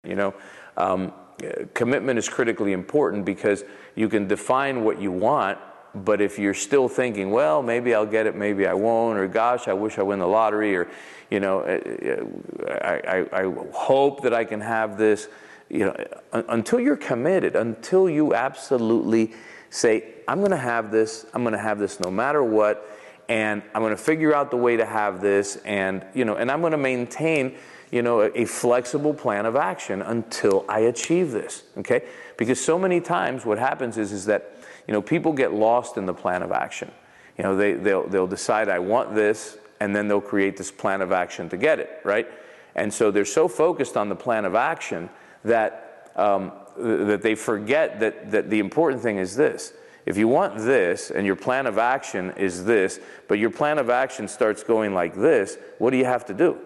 You know, commitment is critically important because you can define what you want, but if you're still thinking, well, maybe I'll get it, maybe I won't, or gosh, I wish I win the lottery, or, you know, I hope that I can have this, you know, until you're committed, until you absolutely say, I'm going to have this no matter what, and I'm going to figure out the way to have this, and, you know, and I'm going to maintain, you know, a flexible plan of action until I achieve this, okay? Because so many times what happens is that, you know, people get lost in the plan of action. You know, they'll decide I want this, and then they'll create this plan of action to get it, right? And so they're so focused on the plan of action that, that they forget that the important thing is this. If you want this, and your plan of action is this, but your plan of action starts going like this, what do you have to do?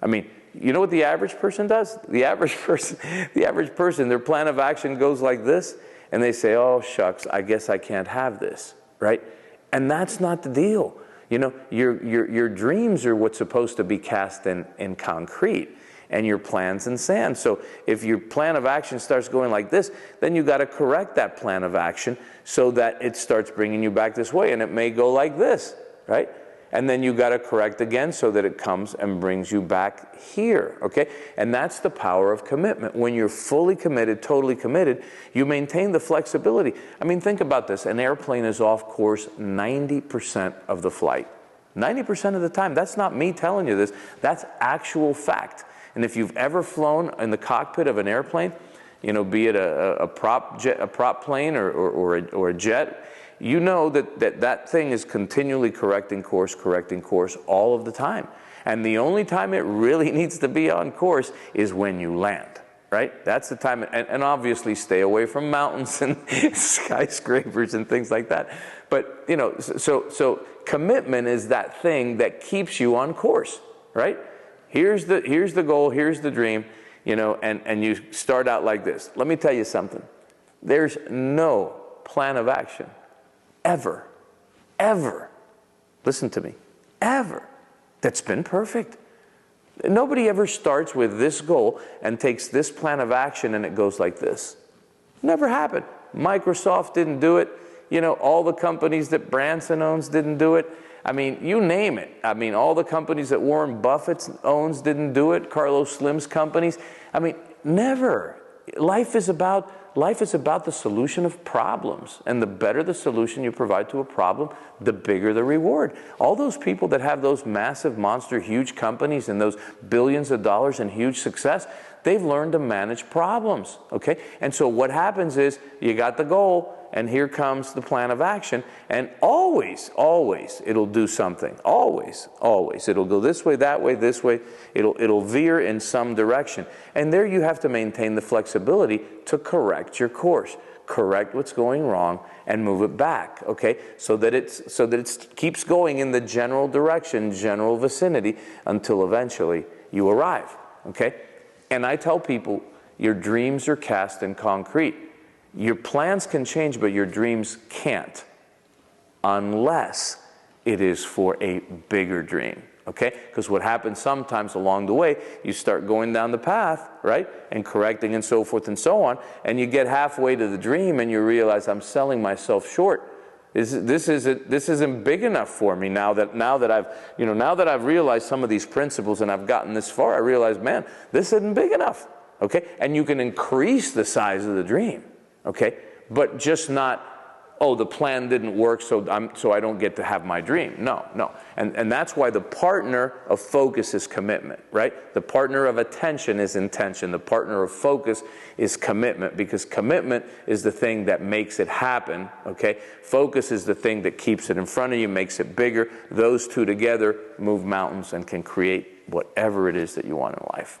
I mean, you know what the average person does? The average person, their plan of action goes like this, and they say, oh, shucks, I guess I can't have this, right? And that's not the deal. You know, your dreams are what's supposed to be cast in concrete, and your plans in sand. So if your plan of action starts going like this, then you got to correct that plan of action so that it starts bringing you back this way, and it may go like this, right? And then you got to correct again so that it comes and brings you back here, okay? And that's the power of commitment. When you're fully committed, totally committed, you maintain the flexibility. I mean, think about this. An airplane is off course 90% of the flight. 90% of the time. That's not me telling you this. That's actual fact. And if you've ever flown in the cockpit of an airplane, you know, be it a prop plane or a jet, you know that thing is continually correcting course all of the time. And the only time it really needs to be on course is when you land, right? That's the time, and obviously stay away from mountains and skyscrapers and things like that. But, you know, so commitment is that thing that keeps you on course, right? Here's the goal, here's the dream, you know, and you start out like this. Let me tell you something. There's no plan of action ever, listen to me, ever, that's been perfect. Nobody ever starts with this goal and takes this plan of action and it goes like this. Never happened. Microsoft didn't do it. You know, all the companies that Branson owns didn't do it. I mean, you name it. I mean, all the companies that Warren Buffett owns didn't do it. Carlos Slim's companies. I mean, never. Life is about the solution of problems. And the better the solution you provide to a problem, the bigger the reward. All those people that have those massive, monster, huge companies and those billions of dollars and huge success, they've learned to manage problems, okay? And so what happens is you got the goal, and here comes the plan of action, and always it'll do something. Always. It'll go this way, that way, this way. It'll veer in some direction. And there you have to maintain the flexibility to correct your course, correct what's going wrong, and move it back, okay? So that it keeps going in the general direction, general vicinity, until eventually you arrive, okay? And I tell people, your dreams are cast in concrete. Your plans can change, but your dreams can't, unless it is for a bigger dream, okay? Because what happens sometimes along the way, you start going down the path, right? And correcting and so forth and so on, and you get halfway to the dream and you realize, I'm selling myself short. This isn't big enough for me now that I've realized some of these principles and I've gotten this far. I realize, man, this isn't big enough, okay? And you can increase the size of the dream, okay? But just not, oh, the plan didn't work, so I don't get to have my dream. No. And that's why the partner of focus is commitment, right? The partner of attention is intention. The partner of focus is commitment, because commitment is the thing that makes it happen, okay? Focus is the thing that keeps it in front of you, makes it bigger. Those two together move mountains and can create whatever it is that you want in life.